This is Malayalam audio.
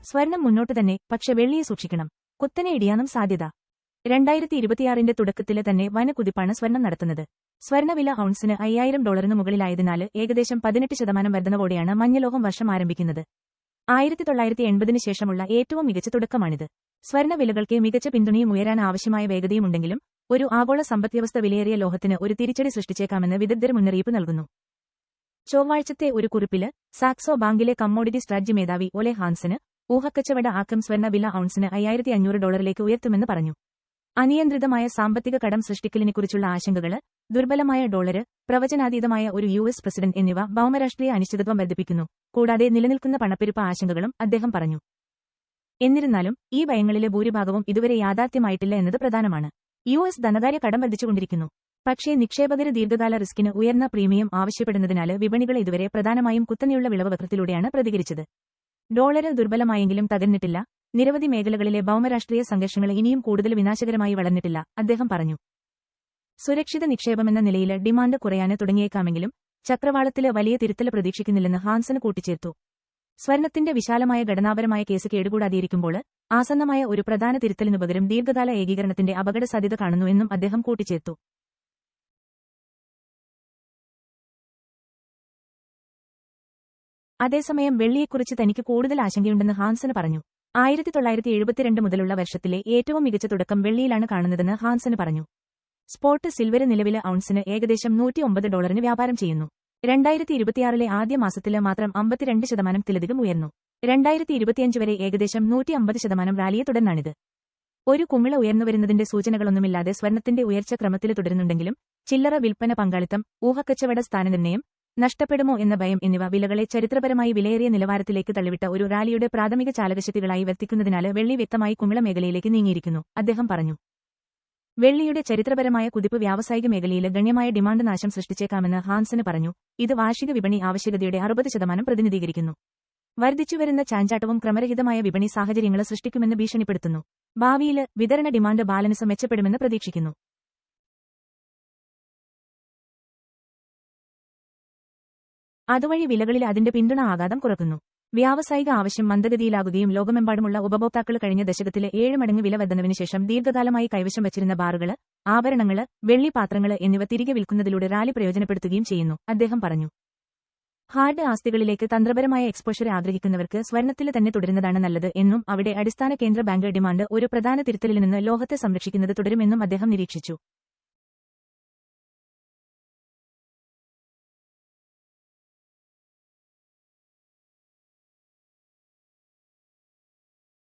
സ്വർണം മുന്നോട്ട് തന്നെ, പക്ഷെ വെള്ളിയെ സൂക്ഷിക്കണം. കുത്തനെ ഇടിയാനും സാധ്യത. 2026 തുടക്കത്തില് തന്നെ വൻ കുതിപ്പാണ് സ്വർണം നടത്തുന്നത്. സ്വർണ്ണവില ഔൺസിന് $5000 മുകളിലായതിനാല് ഏകദേശം 18% വർധനവോടെയാണ് മഞ്ഞലോഹം വർഷം ആരംഭിക്കുന്നത്. 1980 ശേഷമുള്ള ഏറ്റവും മികച്ച തുടക്കമാണിത്. സ്വർണ്ണവിലകൾക്ക് മികച്ച പിന്തുണയും ഉയരാൻ ആവശ്യമായ വേഗതയുമുണ്ടെങ്കിലും ഒരു ആഗോള സമ്പദ്വ്യവസ്ഥ വിലയേറിയ ലോഹത്തിന് ഒരു തിരിച്ചടി സൃഷ്ടിച്ചേക്കാമെന്ന് വിദഗ്ധർ മുന്നറിയിപ്പ് നൽകുന്നു. ചൊവ്വാഴ്ചത്തെ ഒരു കുറിപ്പില് സാക്സോ ബാങ്കിലെ കമ്മോഡിറ്റി സ്ട്രാറ്റജി മേധാവി ഒലെ ഹാൻസന് ഊഹക്കച്ചവട ആക്കം സ്വർണ്ണവില ഔൺസിന് $5500 ഉയർത്തുമെന്ന് പറഞ്ഞു. അനിയന്ത്രിതമായ സാമ്പത്തിക കടം സൃഷ്ടിക്കലിനെക്കുറിച്ചുള്ള ആശങ്കകള്, ദുർബലമായ ഡോളര്, പ്രവചനാതീതമായ ഒരു US പ്രസിഡന്റ് എന്നിവ ഭൗമരാഷ്ട്രീയ അനിശ്ചിതത്വം വർദ്ധിപ്പിക്കുന്നു. കൂടാതെ നിലനിൽക്കുന്ന പണപ്പെരുപ്പ ആശങ്കകളും അദ്ദേഹം പറഞ്ഞു. എന്നിരുന്നാലും ഈ ഭയങ്ങളിലെ ഭൂരിഭാഗവും ഇതുവരെ യാഥാർത്ഥ്യമായിട്ടില്ല എന്നത് പ്രധാനമാണ്. US ധനകാര്യ കടം വർദ്ധിച്ചുകൊണ്ടിരിക്കുന്നു. പക്ഷേ നിക്ഷേപകര് ദീർഘകാല റിസ്കിന് ഉയർന്ന പ്രീമിയം ആവശ്യപ്പെടുന്നതിനാല് വിപണികൾ ഇതുവരെ പ്രധാനമായും കുത്തനെയുള്ള വിളവ് വക്രത്തിലൂടെയാണ് പ്രതികരിച്ചത്. ഡോളര് ദുർബലമായെങ്കിലും തകർന്നിട്ടില്ല. നിരവധി മേഖലകളിലെ ഭൗമരാഷ്ട്രീയ സംഘർഷങ്ങൾ ഇനിയും കൂടുതൽ വിനാശകരമായി വളർന്നിട്ടില്ല, അദ്ദേഹം പറഞ്ഞു. സുരക്ഷിത നിക്ഷേപമെന്ന നിലയില് ഡിമാൻഡ് കുറയാന് തുടങ്ങിയേക്കാമെങ്കിലും ചക്രവാളത്തില് വലിയ തിരുത്തല് പ്രതീക്ഷിക്കുന്നില്ലെന്ന് ഹാൻസന് കൂട്ടിച്ചേർത്തു. സ്വർണത്തിന്റെ വിശാലമായ ഘടനാപരമായ കേസ് കേടുകൂടാതെയിരിക്കുമ്പോള് ആസന്നമായ ഒരു പ്രധാന തിരുത്തലിനുപകരം ദീർഘകാല ഏകീകരണത്തിന്റെ അപകട സാധ്യത കാണുന്നു എന്നും അദ്ദേഹം കൂട്ടിച്ചേർത്തു. അതേസമയം വെള്ളിയെക്കുറിച്ച് തനിക്ക് കൂടുതൽ ആശങ്കയുണ്ടെന്ന് ഹാൻസന് പറഞ്ഞു. 1972 മുതലുള്ള വർഷത്തിലെ ഏറ്റവും മികച്ച തുടക്കം വെള്ളിയിലാണ് കാണുന്നതെന്ന് ഹാൻസന് പറഞ്ഞു. സ്പോട്ട് സിൽവര് നിലവിലെ ഔൺസിന് ഏകദേശം $109 വ്യാപാരം ചെയ്യുന്നു. 2026 ആദ്യ മാസത്തില് മാത്രം 52% ഉയർന്നു. 2025 വരെ ഏകദേശം 150% റാലിയെ തുടർന്നാണിത്. ഒരു കുമിള ഉയർന്നുവരുന്നതിന്റെ സൂചനകളൊന്നുമില്ലാതെ സ്വർണത്തിന്റെ ഉയർച്ച ക്രമത്തില് തുടരുന്നുണ്ടെങ്കിലും ചില്ലറ വിൽപ്പന പങ്കാളിത്തം, ഊഹക്കച്ചവട സ്ഥാനനിർണ്ണയം നഷ്ടപ്പെടുമോ എന്ന ഭയം എന്നിവ വിലകളെ ചരിത്രപരമായി വിലയേറിയ നിലവാരത്തിലേക്ക് തള്ളിവിട്ട ഒരു റാലിയുടെ പ്രാഥമിക ചാലകശക്തികളായി വർത്തിക്കുന്നതിനാല് വെള്ളി വ്യക്തമായി കുമിള മേഖലയിലേക്ക് നീങ്ങിയിരിക്കുന്നു, അദ്ദേഹം പറഞ്ഞു. വെള്ളിയുടെ ചരിത്രപരമായ കുതിപ്പ് വ്യാവസായിക മേഖലയില് ഗണ്യമായ ഡിമാൻഡ് നാശം സൃഷ്ടിച്ചേക്കാമെന്ന് ഹാൻസന് പറഞ്ഞു. ഇത് വാർഷിക വിപണി ആവശ്യകതയുടെ 60% പ്രതിനിധീകരിക്കുന്നു. വർദ്ധിച്ചുവരുന്ന ചാഞ്ചാട്ടവും ക്രമരഹിതമായ വിപണി സാഹചര്യങ്ങള് സൃഷ്ടിക്കുമെന്ന് ഭീഷണിപ്പെടുത്തുന്നു. ഭാവിയില് വിതരണ ഡിമാൻഡ് ബാലൻസ് മെച്ചപ്പെടുമെന്ന് പ്രതീക്ഷിക്കുന്നു. അതുവഴി വിലകളിൽ അതിന്റെ പിന്തുണ ആഘാതം കുറക്കുന്നു. വ്യാവസായിക ആവശ്യം മന്ദഗതിയിലാകുകയും ലോകമെമ്പാടുമുള്ള ഉപഭോക്താക്കള് കഴിഞ്ഞ ദശകത്തിലെ 7 മടങ്ങ് വില വർധനവിന് ശേഷം ദീർഘകാലമായി കൈവശം വച്ചിരുന്ന ബാറുകള്, ആഭരണങ്ങള്, വെള്ളി പാത്രങ്ങള് എന്നിവ തിരികെ വിൽക്കുന്നതിലൂടെ റാലി പ്രയോജനപ്പെടുത്തുകയും ചെയ്യുന്നു, അദ്ദേഹം പറഞ്ഞു. ഹാർഡ് ആസ്തികളിലേക്ക് തന്ത്രപരമായ എക്സ്പോഷർ ആഗ്രഹിക്കുന്നവർക്ക് സ്വർണത്തില് തന്നെ തുടരുന്നതാണ് നല്ലത് എന്നും അവിടെ അടിസ്ഥാന കേന്ദ്ര ബാങ്ക് ഡിമാൻഡ് ഒരു പ്രധാന തിരുത്തലിൽ നിന്ന് ലോഹത്തെ സംരക്ഷിക്കുന്നത് തുടരുമെന്നും അദ്ദേഹം നിരീക്ഷിച്ചു.